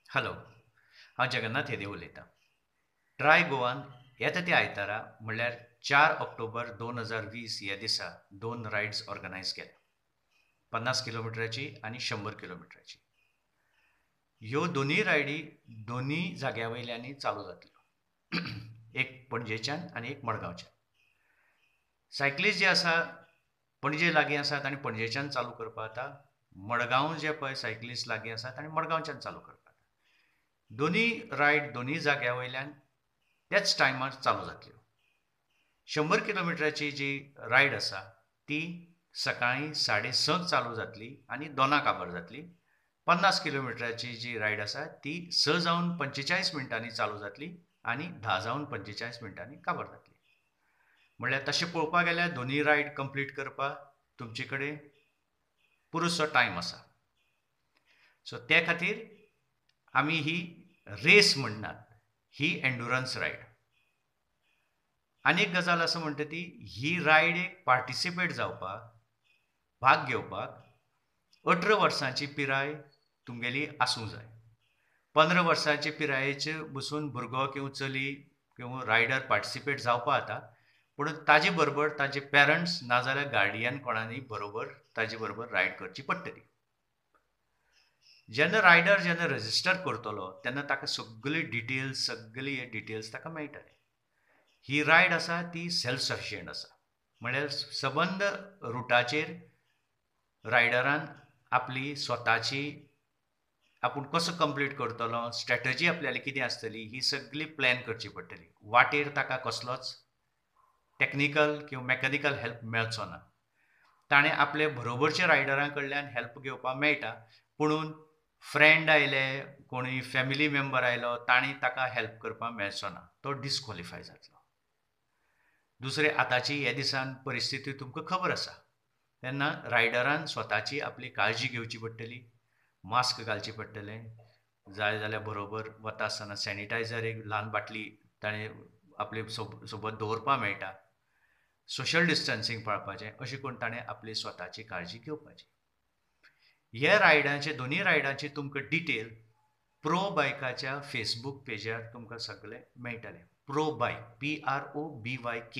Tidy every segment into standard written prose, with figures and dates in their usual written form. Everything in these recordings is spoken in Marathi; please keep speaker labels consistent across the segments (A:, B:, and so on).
A: हॅलो, हांव जगन्नाथ येदे उलयतां. ट्राय गोवान येता त्या आयतारा म्हणल्यार 4 ऑक्टोबर 2020 ह्या दिसा 2 रायड्स ऑर्गनायज केल्या. 50 किलोमिटराची आनी 100 किलोमिटराची. ह्यो दोनूय रायडी दोनूय जाग्यावयल्यांनी चालू जातल्यो. एक पणजेच्यान आनी एक मडगांवच्यान. सायक्लिस्ट जे आसा पणजे लागीं आसात आनी पणजेच्यान चालू करपा जाता. मडगांव जे पळय सायक्लिस्ट लागीं आसात आनी मडगांवच्यान चालू करपा जाता. दोनूय रायड दोनूय जाग्यावयल्यान त्याच टायमार चालू जातल्यो. 100 किलोमिटराची जी रायड आसा ती सकाळीं 6:30 चालू जातली आनी 2 काबार जातली. 50 किलोमिटराची जी रायड आसा ती 6:45 चालू जातली आनी 10:45 काबार जातली. म्हणल्यार तशें पळोवपाक गेल्यार दोनूय रायड कंप्लीट करपाक तुमचे कडेन पुरोसो टायम आसा. सो ते खातीर आमी ही रेस म्हणनात, ही एंड्युरन्स रायड. आनी एक गजाल आसा म्हणटा ती ही रायडेक पार्टिसिपेट जावपाक, भाग घेवपाक 18 वर्सांची पिराय तुमगेली आसूंक जाय. 15 वर्सांचे पिरायेचेर बसून भुरगो किंवा चली किंवा रायडर पार्टिसिपेट जावपा जाता. पूण ताजे बरोबर ताजे पेरंट्स नाजाल्यार गार्डियन कोणानूय बरोबर ताजे बरोबर रायड करची पडटली. जेन्ना रजिस्टर करतलो तेन्ना ताका सगळी डिटेल्स ताका मेळटले. ही रायड आसा ती सेल्फ सफिशियंट आसा. म्हणल्यार सबंद रुटाचेर रायडरान आपली स्वताची आपूण कसो कंप्लीट करतलो, स्ट्रॅटजी आपल्याली कितें आसतली ही सगळी प्लॅन करची पडटली. वाटेर ताका कसलोच टॅक्निकल किंवा मॅकॅनिकल हेल्प मेळचो ना. ताणें आपले बरोबरच्या रायडरां कडल्यान हेल्प घेवपाक मेळटा. पुणून फ्रेंड आयले, कोणूय फॅमिली मेंबर आयलो तांणी ताका हेल्प करपाक मेळचो ना. तो डिस्क्वॉलिफाय जातलो. दुसरें आतांची हे दिसान परिस्थिती तुमकां खबर आसा. तेन्ना रायडरान स्वताची आपली काळजी घेवची पडटली. मास्क घालचें पडटलें. जाय जाल्यार बरोबर वता आसतना सॅनिटायझर एक ल्हान बाटली ताणें आपले सोबत दवरपाक मेळटा. सोशल डिस्टन्सींग पाळपाचें अशें करून ताणें आपली स्वताची काळजी घेवपाची. हे रायडाचे दोनूय रायडाचे तुमकां डिटेल प्रो बायकाच्या फेसबूक पेजार तुमकां सगळें मेळटलें. प्रो बायक PROBYK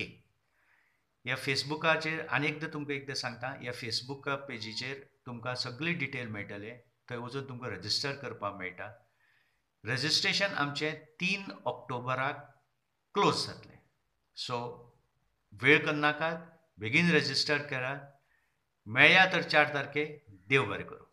A: ह्या फेसबुकाचेर आनी एकदां सांगता, ह्या फेसबूक पेजीचेर तुमकां सगळी डिटेल मेळटले. थंय वचून तुमकां रजिस्टर करपाक मेळटा. रजिस्ट्रेशन आमचें 3 ऑक्टोबराक क्लोज जातलें. सो वेळ करनाकात, बेगीन रजिस्टर करात. मेळया तर 4 तारखेक. देव बरें करूं.